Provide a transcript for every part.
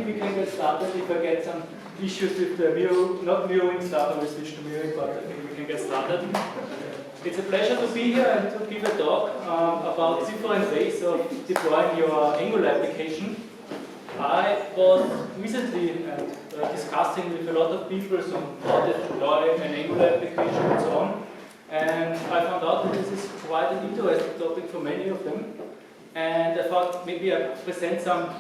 think we can get started. If I get some issues with the not mirroring stuff, I will switch to mirroring, but I think we can get started. It's a pleasure to be here and to give a talk about different ways of deploying your Angular application. I was recently discussing with a lot of people how to deploy an Angular application and so on. And I found out that this is quite an interesting topic for many of them. And I thought maybe I present some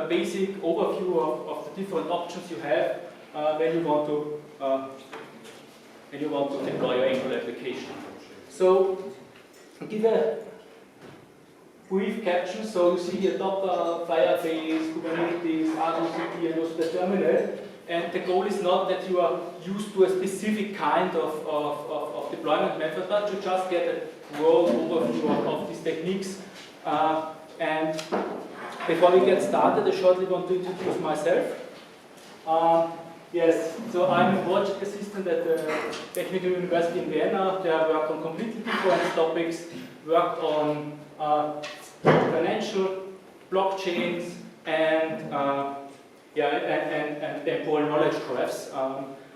basic overview of the different options you have when you want to deploy your Angular application. So I'll give a brief caption. So you see here Docker, Firebase, Kubernetes, RDCP, and also the terminal. And the goal is not that you are used to a specific kind of deployment method, but to just get a broad overview of these techniques. And before we get started, I shortly want to introduce myself. Yes, so I'm a project assistant at the Technical University in Vienna. There I work on completely different topics, work on financial blockchains and temporal knowledge graphs.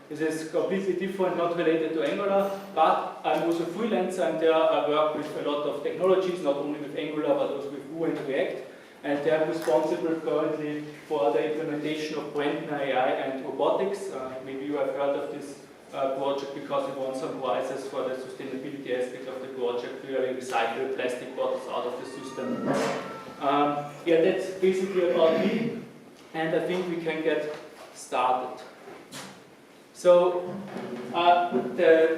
This is completely different, not related to Angular, but I'm also a freelancer, and there I work with a lot of technologies, not only with Angular, but also with Vue and React. And they're responsible currently for the implementation of Brandner AI and robotics. Maybe you have heard of this project because we won some prizes for the sustainability aspect of the project. We really recycle plastic bottles out of the system. Yeah, that's basically about me, and I think we can get started. So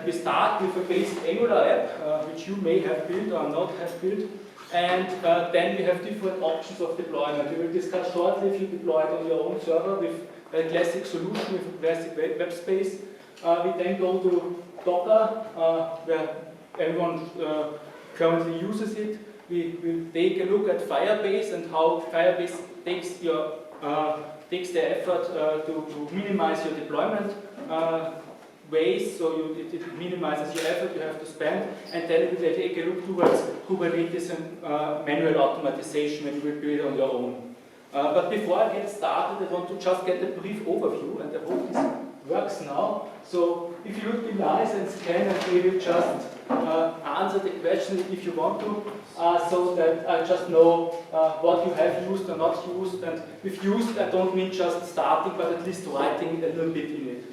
we start with a basic Angular app, which you may have built or not have built. And then we have different options of deployment. We will discuss shortly if you deploy it on your own server with a classic solution, with a classic web space. We then go to Docker, where everyone currently uses it. We will take a look at Firebase and how Firebase takes the effort to minimize your deployment ways, so it minimizes your effort you have to spend, and then we will take a look towards Kubernetes and manual automatization when you will build on your own. But before I get started, I want to just get a brief overview, and I hope this works now. So if you would be nice and scan, and we will just answer the question if you want to, so that I just know what you have used or not used. And with used, I don't mean just starting, but at least writing a little bit in it.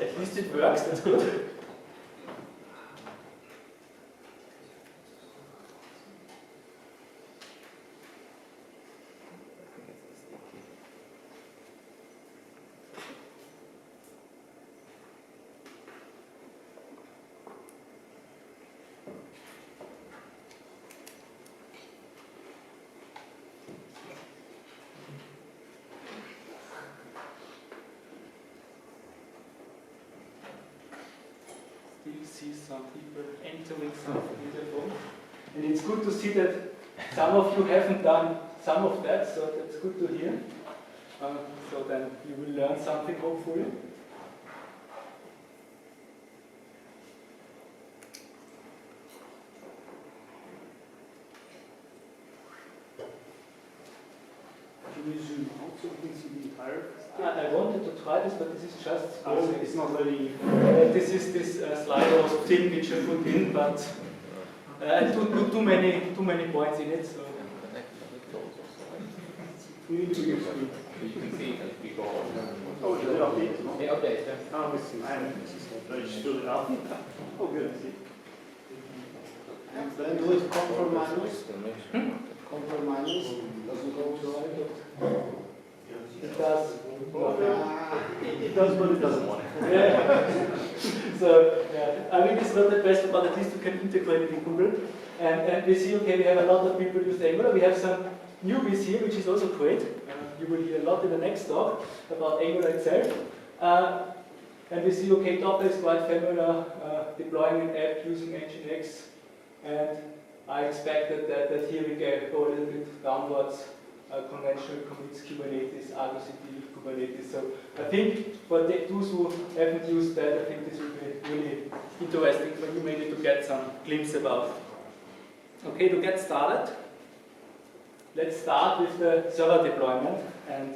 At least it works, that's good. See some people entering something in the phone. And it's good to see that some of you haven't done some of that, so that's good to hear. So then you will learn something, hopefully. Can you zoom out so we can see the entire? I wanted to try this, but this is just. It's not letting. This slide was thin, which I put in, but too many points in it. So. We need to use it. You can see it before. Oh, is it updated? The update, yeah. Oh, I see. I just filled it out. Oh, good. I see. And then do it control minus. Control minus doesn't go to right. It does. It does, but it doesn't want it. Yeah. So, yeah. I mean, it's not the best, but at least you can integrate it in Google. And we see, okay, we have a lot of people use Angular. We have some newbies here, which is also great. You will hear a lot in the next talk about Angular itself. And we see, okay, Docker is quite familiar, deploying an app using Nginx. And I expected that here we go a little bit downwards, conventional commits, Kubernetes, Argo CD, Kubernetes. So I think for those who haven't used that, I think this will be really interesting for you maybe to get some glimpse about it. Okay, to get started, let's start with the server deployment. And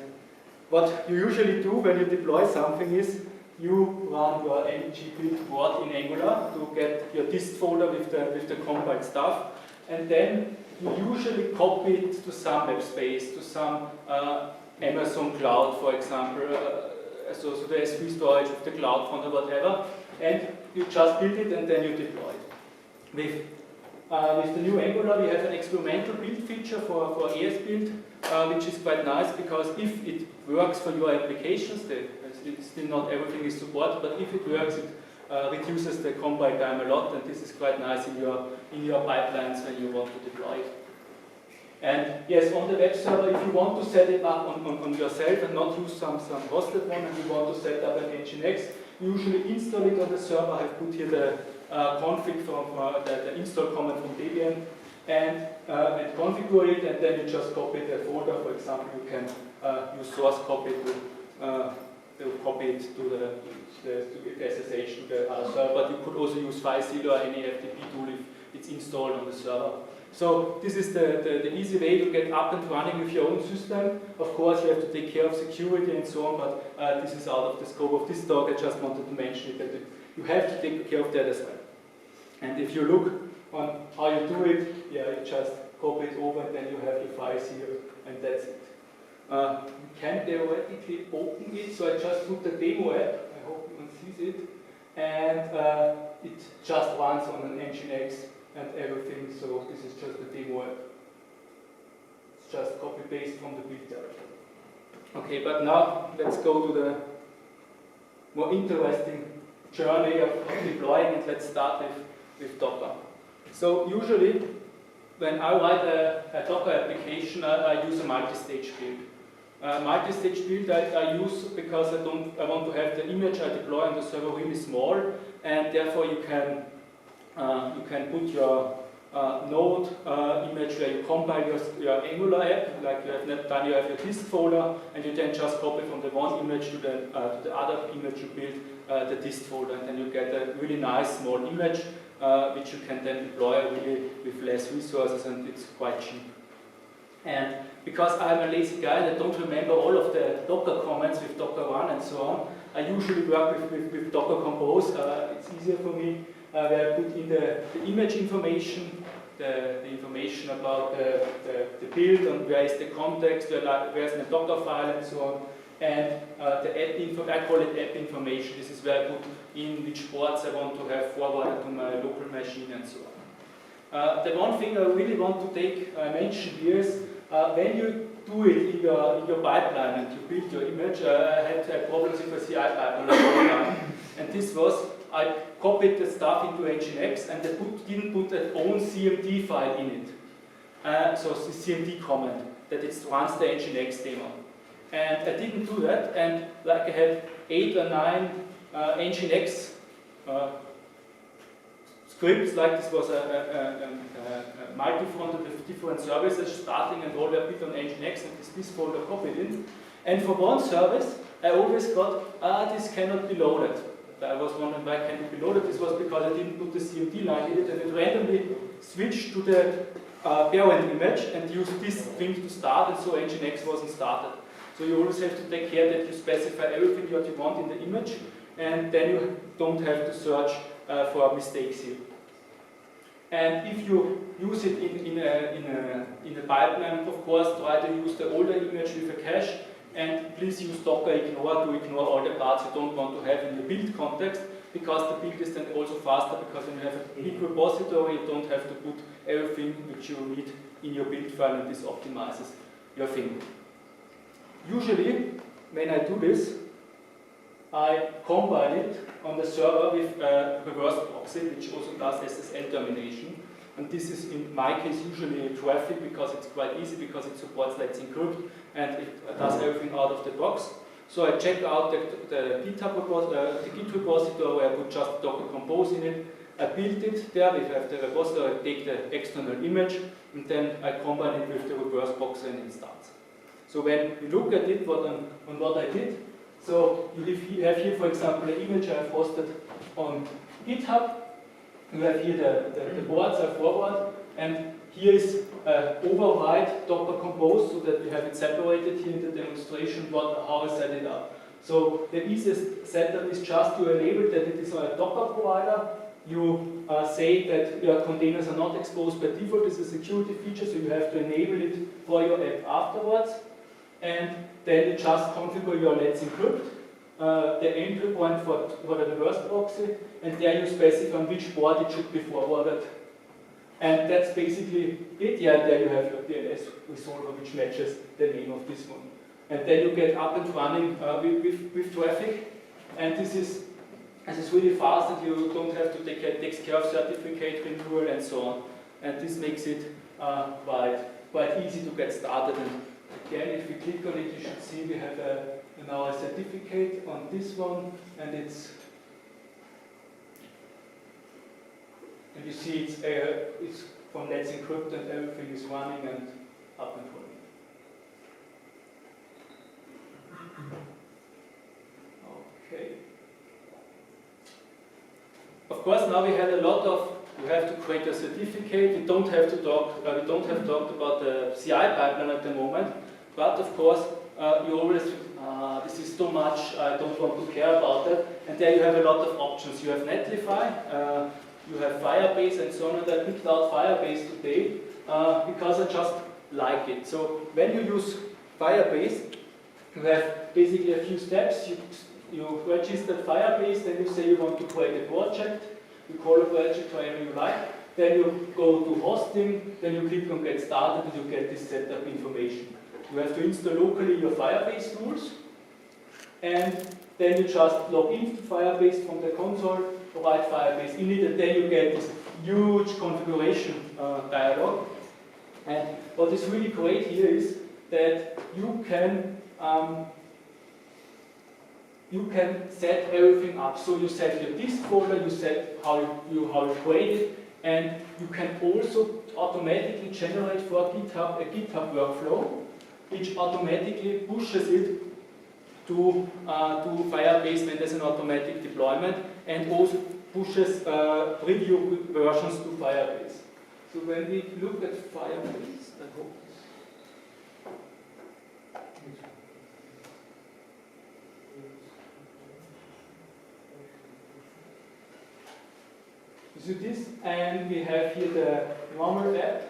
what you usually do when you deploy something is you run your ng build word in Angular to get your dist folder with the compiled stuff, and then you usually copy it to some web space, to some Amazon cloud, for example, so the S3 storage with the cloud front or whatever, and you just build it and then you deploy it. With the new Angular, we have an experimental build feature for AS build, which is quite nice because if it works for your applications, still not everything is supported, but if it works, it reduces the compile time a lot, and this is quite nice in your pipelines when you want to deploy it. And yes, on the web server, if you want to set it up on yourself and not use some hosted one, and you want to set up an Nginx, you usually install it on the server. I have put here the config from the install command from Debian, and configure it, and then you just copy the folder. For example, you can use source copy to copy it to the SSH to the other server, but you could also use FileZilla or any FTP tool if it's installed on the server. So this is the easy way to get up and running with your own system. Of course, you have to take care of security and so on, but this is out of the scope of this talk. I just wanted to mention it, that you have to take care of that as well. And if you look on how you do it, yeah, you just copy it over, and then you have your files here, and that's it. You can theoretically open it, so I just put the demo app, I hope you can see it, and it just runs on an Nginx and everything, so this is just the demo app. It's just copy-paste from the build directory. Okay, but now let's go to the more interesting journey of deploying it. Let's start with Docker. So usually, when I write a Docker application, I use a multi-stage build. Multi-stage build I use because I want to have the image I deploy on the server really small, and therefore you can put your node image where you compile your Angular app, like you have done. You have your dist folder, and you then just copy from the one image to the other image you build the dist folder, and then you get a really nice small image which you can then deploy really with less resources, and it's quite cheap. And because I'm a lazy guy and I don't remember all of the Docker commands with Docker run and so on, I usually work with Docker Compose. It's easier for me, where I put in the image information, the information about the build, and where is the context, where is the Docker file and so on. And the app info, I call it app information. This is where I put in which ports I want to have forwarded to my local machine and so on. The one thing I really want to mention here is when you do it in your pipeline and you build your image, I had problems with a CI pipeline all the time. And this was, I copied the stuff into Nginx and I didn't put an own CMD file in it. So it's the CMD command that it runs the Nginx demo. And I didn't do that, and like I had 8 or 9 Nginx scripts, like this was a multi-fronted with different services starting, and all were built on Nginx, and this folder copied in. And for one service, I always got, this cannot be loaded. I was wondering why can't it be loaded. This was because I didn't put the CMD line in it, and it randomly switched to the parent image and used this string to start, and so Nginx wasn't started. So you always have to take care that you specify everything what you want in the image, and then you don't have to search for mistakes here. And if you use it in a pipeline, of course, try to use the older image with a cache, and please use Docker ignore to ignore all the parts you don't want to have in the build context, because the build is then also faster, because when you have a big repository, you don't have to put everything which you need in your build file, and this optimizes your thing. Usually, when I do this, I combine it on the server with a reverse proxy, which also does SSL termination. And this is, in my case, usually traffic, because it's quite easy, because it supports Let's Encrypt, and it does everything out of the box. So I check out the GitHub repository, the Git repository, where I put just Docker Compose in it, I build it there, we have the repository, I take the external image, and then I combine it with the reverse proxy and it starts. So when you look at it, on what I did, so you have here, for example, an image I have hosted on GitHub. You have here the boards I forward, and here is override Docker Compose, so that we have it separated here in the demonstration, how I set it up. So the easiest setup is just to enable that it is on a Docker provider. You say that your containers are not exposed by default. This is a security feature, so you have to enable it for your app afterwards. And then you just configure your Let's Encrypt, the entry point for the reverse proxy, and there you specify on which board it should be forwarded. And that's basically it. Yeah, there you have your DNS resolver, which matches the name of this one. And then you get up and running with traffic. And this is really fast, and you don't have to take care of certificate renewal and so on. And this makes it quite easy to get started. And again, if we click on it, you should see we have now a certificate on this one, and you see it's from Let's Encrypt, and everything is running and up and running. Okay. Of course, now we had a lot of. You have to create a certificate. We don't have talked about the CI pipeline at the moment, but of course, you always this is too much. I don't want to care about it. And there you have a lot of options. You have Netlify. You have Firebase and so on, and I picked out Firebase today because I just like it. So when you use Firebase, you have basically a few steps. You register Firebase, then you say you want to create a project. You call a project whatever you like. Then you go to hosting, then you click on get started, and you get this setup information. You have to install locally your Firebase tools, and then you just log into Firebase from the console, provide Firebase in it, and then you get this huge configuration dialog. And what is really great here is that you can set everything up. So you set your disk folder, you set how you create it, and you can also automatically generate for GitHub a GitHub workflow, which automatically pushes it to Firebase when there's an automatic deployment, and also pushes preview versions to Firebase. So when we look at Firebase, I hope so this, and we have here the normal app,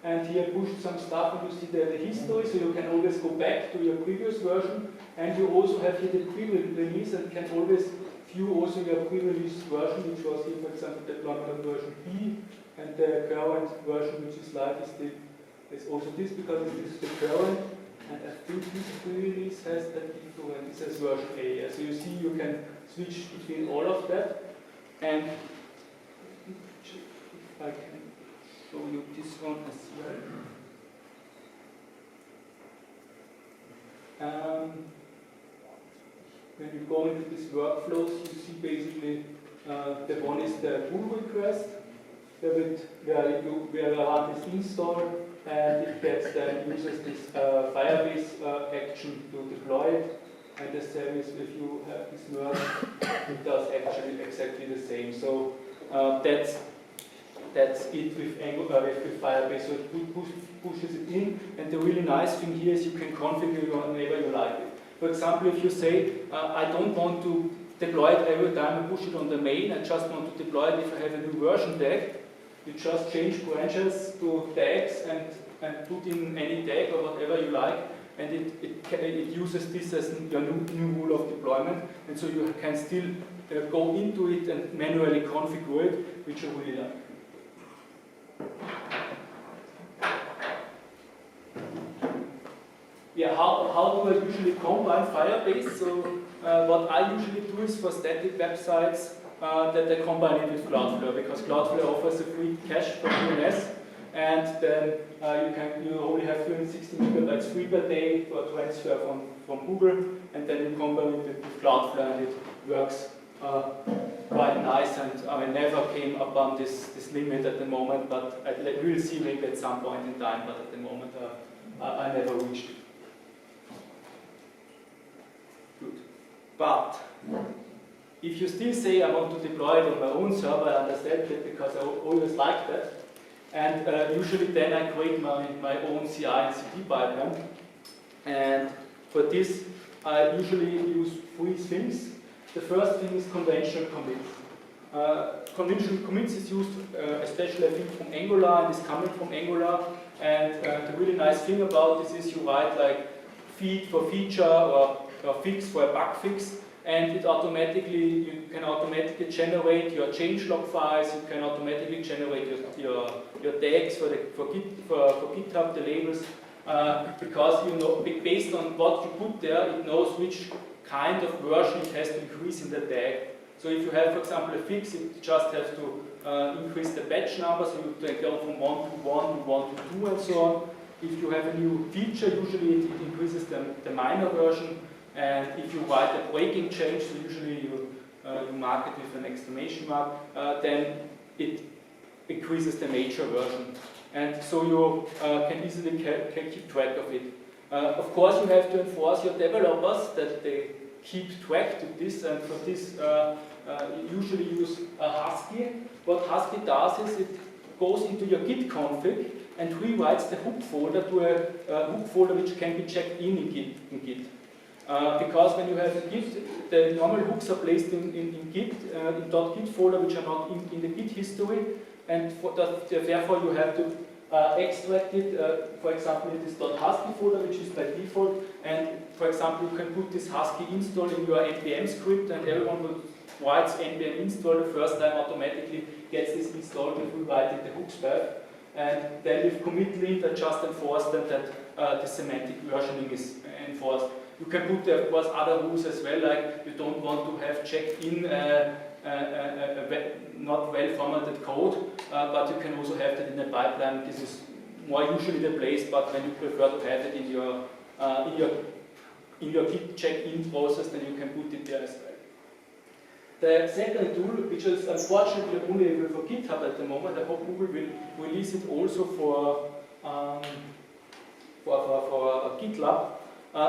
and here pushed some stuff, and you see the history, so you can always go back to your previous version, and you also have here the pre-release, and can always view also your pre-release version, which was here, for example, deployment of version B, and the current version, which is live, is also this, because this is the current, and I think this pre-release has that different, it says version A. So you see, you can switch between all of that, and if I can show you this one as well. When you go into these workflows, you see basically the one is the pull request, where I run this install, and it gets then uses this Firebase action to deploy it. And the same is if you have this merge, it does actually exactly the same. So that's it with Firebase. So it pushes it in, and the really nice thing here is you can configure it whenever you like it. For example, if you say, I don't want to deploy it every time I push it on the main, I just want to deploy it if I have a new version tag, you just change branches to tags and put in any tag or whatever you like, and it uses this as your new rule of deployment, and so you can still go into it and manually configure it, which I really like. Yeah, how do I usually combine Firebase? So what I usually do is for static websites that I combine it with Cloudflare, because Cloudflare offers a free cache for DNS, and then you only have 260 megabytes free per day for transfer from Google, and then you combine it with Cloudflare, and it works quite nice, and I never came upon this limit at the moment, but we will see maybe at some point in time, but at the moment I never reached it. Good. But if you still say I want to deploy it on my own server, I understand that because I always like that. And usually then I create my own CI and CD pipeline. And for this, I usually use 3 things. The first thing is conventional commits. Conventional commits is used especially I think from Angular and is coming from Angular. And the really nice thing about this is you write like feed for feature or fix for a bug fix, and you can automatically generate your changelog files. You can automatically generate your tags for GitHub, the labels, because you know based on what you put there, it knows which kind of version it has to increase in the tag. So if you have, for example, a fix, it just has to increase the batch number, so you can go from 1 to 1 to 1 to 2 and so on. If you have a new feature, usually it increases the minor version. And if you write a breaking change, so usually you mark it with an exclamation mark, then it increases the major version. And so you can easily can keep track of it. Of course, you have to enforce your developers that they keep track to this, and for this you usually use Husky. What Husky does is it goes into your Git config and rewrites the hook folder to a hook folder which can be checked in Git. Because when you have a Git, the normal hooks are placed in Git, in .git folder, which are not in the Git history, and therefore you have to extract it. For example, it is .husky folder, which is by default, and for example, you can put this Husky install in your npm script, and everyone who writes npm install the first time automatically gets this installed if we write in the hooks path. And then with commit lint, I just enforce that the semantic versioning is enforced. You can put, of course, other rules as well, like you don't want to have checked in not well formatted code, but you can also have that in a pipeline. This is more usually the place, but when you prefer to have it in your Git check-in process, then you can put it there as well. The second tool, which is unfortunately only available for GitHub at the moment, I hope Google will release it also for GitLab,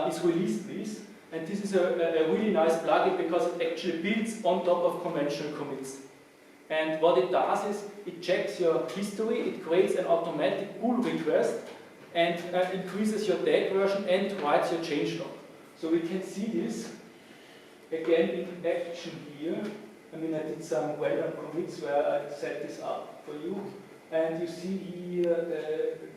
is release please. And this is a really nice plugin because it actually builds on top of conventional commits. And what it does is it checks your history, it creates an automatic pull request, and increases your tag version and writes your changelog. So we can see this again in action here. I mean, I did some well-done commits where I set this up for you, and you see here there it is.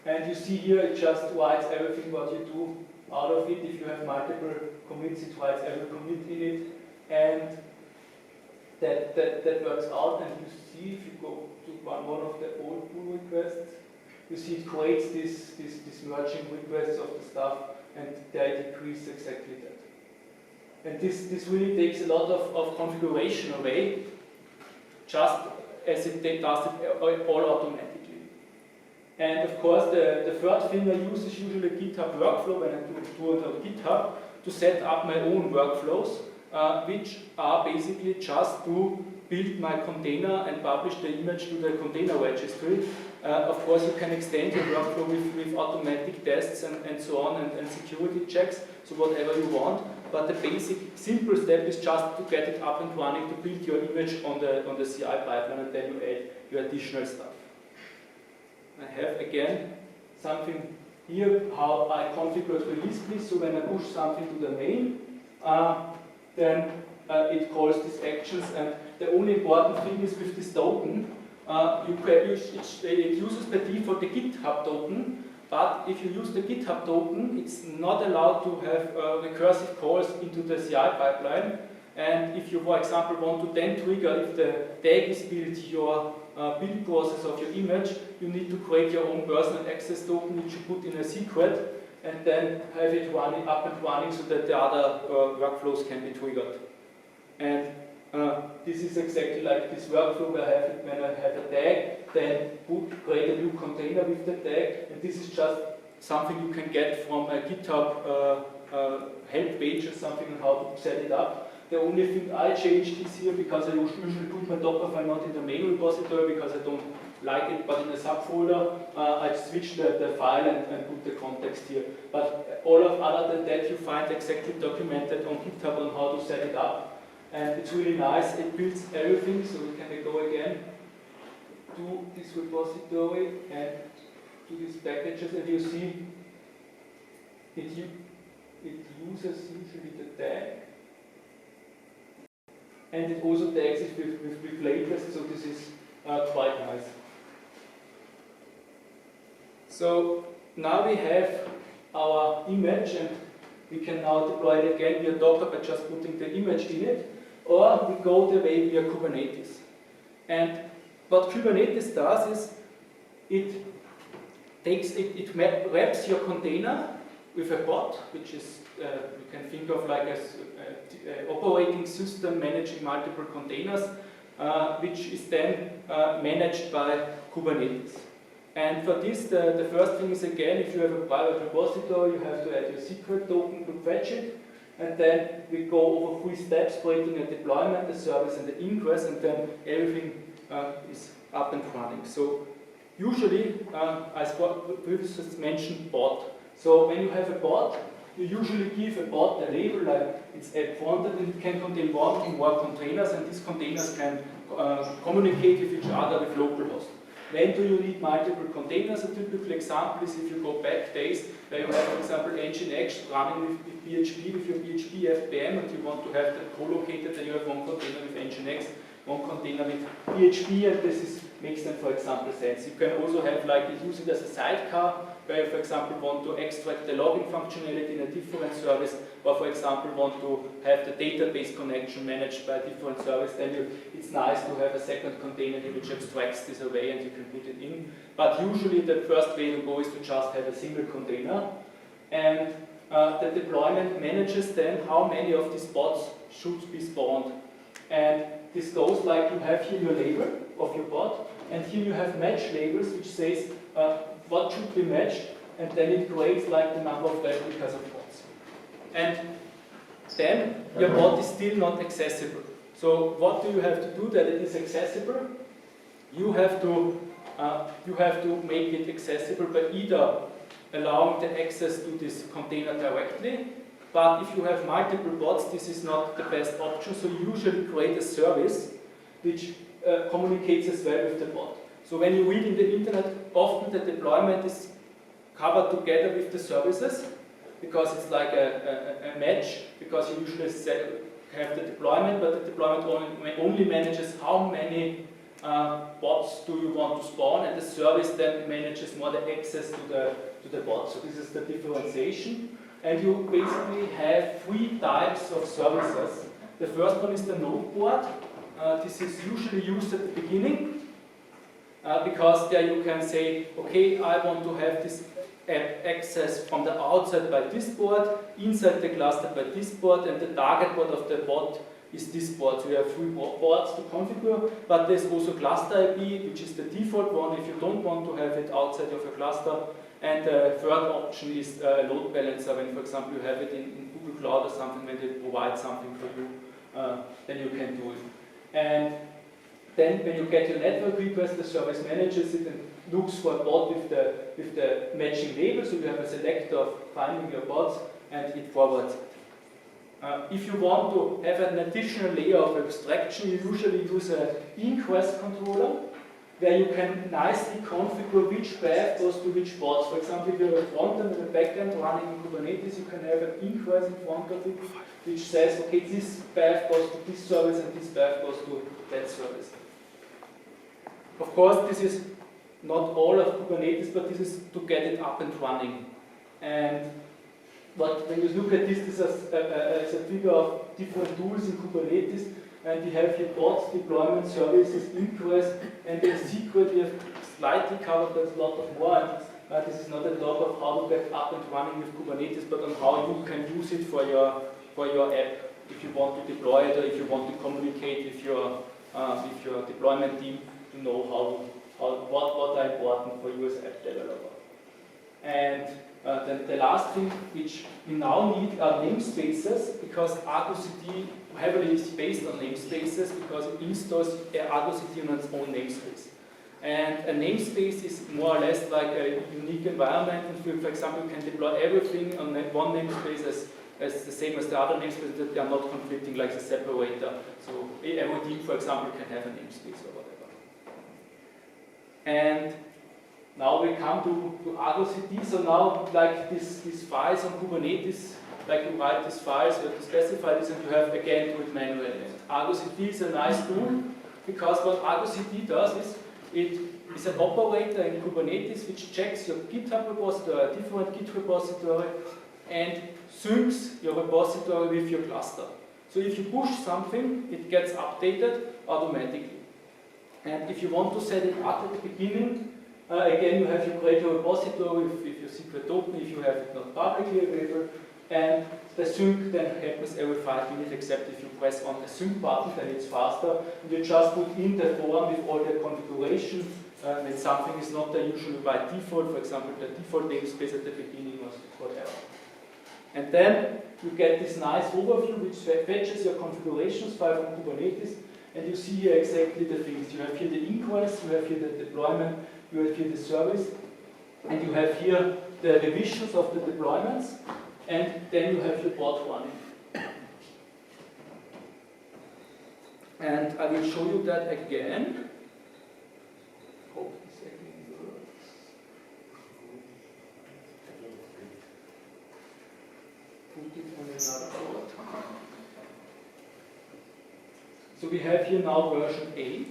And you see here it just writes everything what you do out of it. If you have multiple commits, it writes every commit in it, and that works out. And you see if you go to one of the old pull requests, you see it creates this merging requests of the stuff, and there it decreases exactly that. And this really takes a lot of configuration away, just as it does it all automatically. And of course, the third thing I use is usually GitHub workflow when I do it on GitHub to set up my own workflows, which are basically just to build my container and publish the image to the container registry. Of course, you can extend your workflow with automatic tests and so on, and security checks, so whatever you want. But the basic, simple step is just to get it up and running, to build your image on the CI pipeline, and then you add your additional stuff. I have again something here, how I configure release please. So when I push something to the main, then it calls these actions, and the only important thing is with this token, it uses by default the GitHub token, but if you use the GitHub token, it's not allowed to have recursive calls into the CI pipeline. And if you, for example, want to then trigger, if the tag is built, your build process of your image, you need to create your own personal access token, which you put in a secret, and then have it running up and running so that the other workflows can be triggered. And this is exactly like this workflow where I have it when I have a tag, then create a new container with the tag, and this is just something you can get from a GitHub help page or something on how to set it up. The only thing I changed is here, because I usually put my Docker file not in the main repository because I don't like it, but in a subfolder, I switched the file and put the context here. But all of other than that, you find exactly documented on GitHub on how to set it up. And it's really nice, it builds everything, so we can go again to this repository and to these packages, and you see it uses usually the tag, and it also tags it with latest, so this is quite nice. So now we have our image, and we can now deploy it again via Docker by just putting the image in it, or we go the way via Kubernetes. And what Kubernetes does is it wraps your container with a bot, which is you can think of like as operating system managing multiple containers, which is then managed by Kubernetes. And for this, the first thing is, again, if you have a private repository, you have to add your secret token to fetch it, and then we go over 3 steps, creating a deployment, the service, and the ingress, and then everything is up and running. So usually, as previously mentioned, bot. So when you have a bot, you usually give a bot a label like it's app-fronted, and it can contain 1 or more containers, and these containers can communicate with each other with localhost. When do you need multiple containers? A typical example is if you go back days where you have, for example, Nginx running with PHP, with your PHP FPM, and you want to have that co-located, then you have 1 container with Nginx, 1 container with PHP, and this makes them, for example, sense. You can also have, like, use it as a sidecar, where you, for example, want to extract the logging functionality in a different service, or, for example, want to have the database connection managed by a different service, then it's nice to have a second container here which abstracts this away and you can put it in. But usually the first way to go is to just have a single container, and the deployment manages then how many of these bots should be spawned. And this goes like you have here your label of your bot, and here you have match labels which says what should be matched, and then it creates like the number of replicas of bots. And then your bot is still not accessible. So what do you have to do that it is accessible? You have to make it accessible by either allowing the access to this container directly, but if you have multiple bots, this is not the best option, so you usually create a service which communicates as well with the bot. So when you read in the internet, often the deployment is covered together with the services, because it's like a match, because you usually have the deployment, but the deployment only manages how many bots do you want to spawn, and the service then manages more the access to the bot. So this is the differentiation. And you basically have 3 types of services. The first one is the node board. This is usually used at the beginning, because there you can say, okay, I want to have this access from the outside by this board, inside the cluster by this board, and the target board of the bot is this board. So you have 3 boards to configure, but there's also cluster IP, which is the default one if you don't want to have it outside of a cluster. And the third option is a load balancer, when, for example, you have it in Google Cloud or something, when they provide something for you, then you can do it. And then when you get your network request, the service manages it and looks for a bot with the matching label, so you have a selector of finding your bots, and it forwards it. If you want to have an additional layer of abstraction, you usually use an ingress controller, where you can nicely configure which path goes to which bots. For example, if you have a front end and a back end running in Kubernetes, you can have an ingress in front of it, which says, okay, this path goes to this service and this path goes to that service. Of course, this is not all of Kubernetes, but this is to get it up and running. And when you look at this is a figure of different tools in Kubernetes, and we have here bots, deployment services, ingress, and the secret we have slightly covered, there's a lot of more. And this is not a talk of how to get up and running with Kubernetes, but on how you can use it for your app, if you want to deploy it or if you want to communicate with your deployment team to know what are important for you as app developer. And Then the last thing which we now need are namespaces, because Argo CD heavily is based on namespaces because it installs Argo CD on its own namespace. And a namespace is more or less like a unique environment, and for example, you can deploy everything on one namespace as the same as the other namespace, that they are not conflicting like the separator. So every team, for example, can have a namespace or whatever. And now we come to Argo CD. So now, like these files on Kubernetes, like you write these files, you have to specify this, and you have again do it manually. Argo CD is a nice tool, because what Argo CD does is, it is an operator in Kubernetes which checks your GitHub repository, a different Git repository, and syncs your repository with your cluster. So if you push something, it gets updated automatically. And if you want to set it up at the beginning, again, you have to create a repository with your secret token if you have it not publicly available. And the sync then happens every 5 minutes, except if you press on the sync button, then it's faster. And you just put in the form with all the configuration when something is not there usually by default, for example, the default namespace at the beginning or whatever. And then you get this nice overview which fetches your configurations file from Kubernetes, and you see here exactly the things. You have here the ingress, you have here the deployment, you have here the service, and you have here the revisions of the deployments, and then you have your pod running. And I will show you that again. Hope this again works. Put it on another board. So we have here now version A.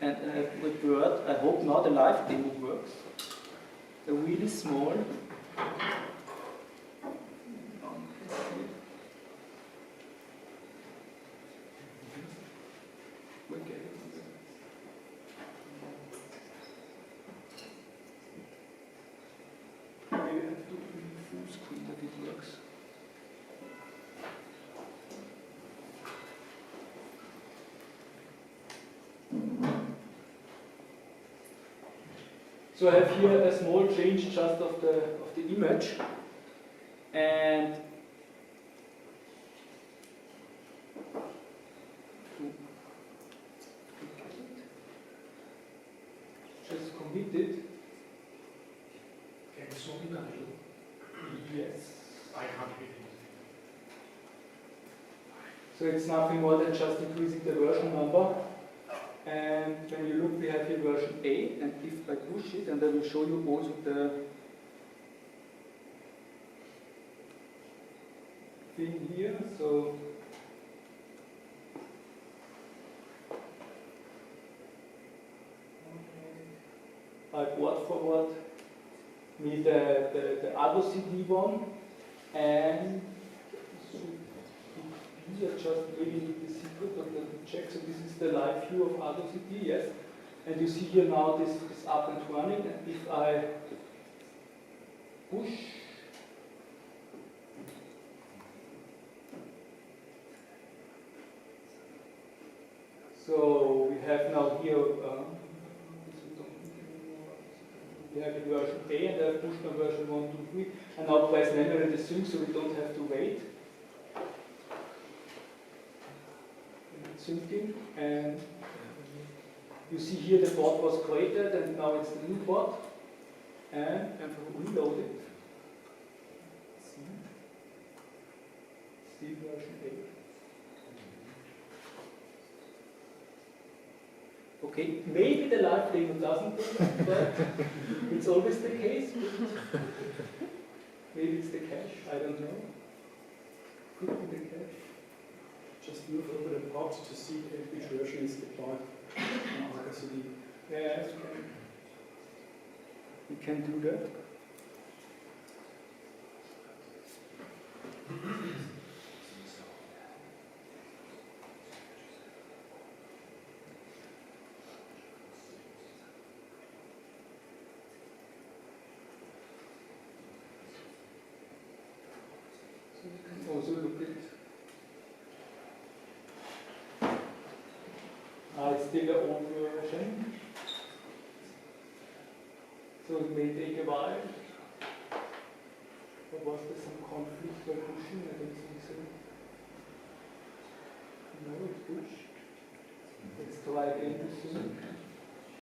And with Word, I hope now the live demo works. A really small. So I have here a small change just of the image, and just commit it. Can you zoom in a little? Yes. I can't read it. So it's nothing more than just increasing the version number. And when you look, we have here version A, and if I push it, and I will show you also the thing here. So I brought forward me the Argo CD one, and here just maybe the secret of the check. So this is the live view of Argo CD, yes. And you see here now this is up and running, and if I push, so we have now here, we have in version A, and I have pushed on version 1, 2, 3, and now press manually the sync so we don't have to wait. Syncing, and you see here the pod was created, and now it's the new pod, and reload it. See version 8. Okay, maybe the live demo doesn't do that, but it's always the case. Maybe it's the cache, I don't know. Could be the cache. Just move over the pod to see which version is deployed on Argo CD. Yes, we can do that. So you can also look at it's still an old version, so it may take a while. was there some conflict by pushing? I don't think so. No, it pushed. Let's try again to see.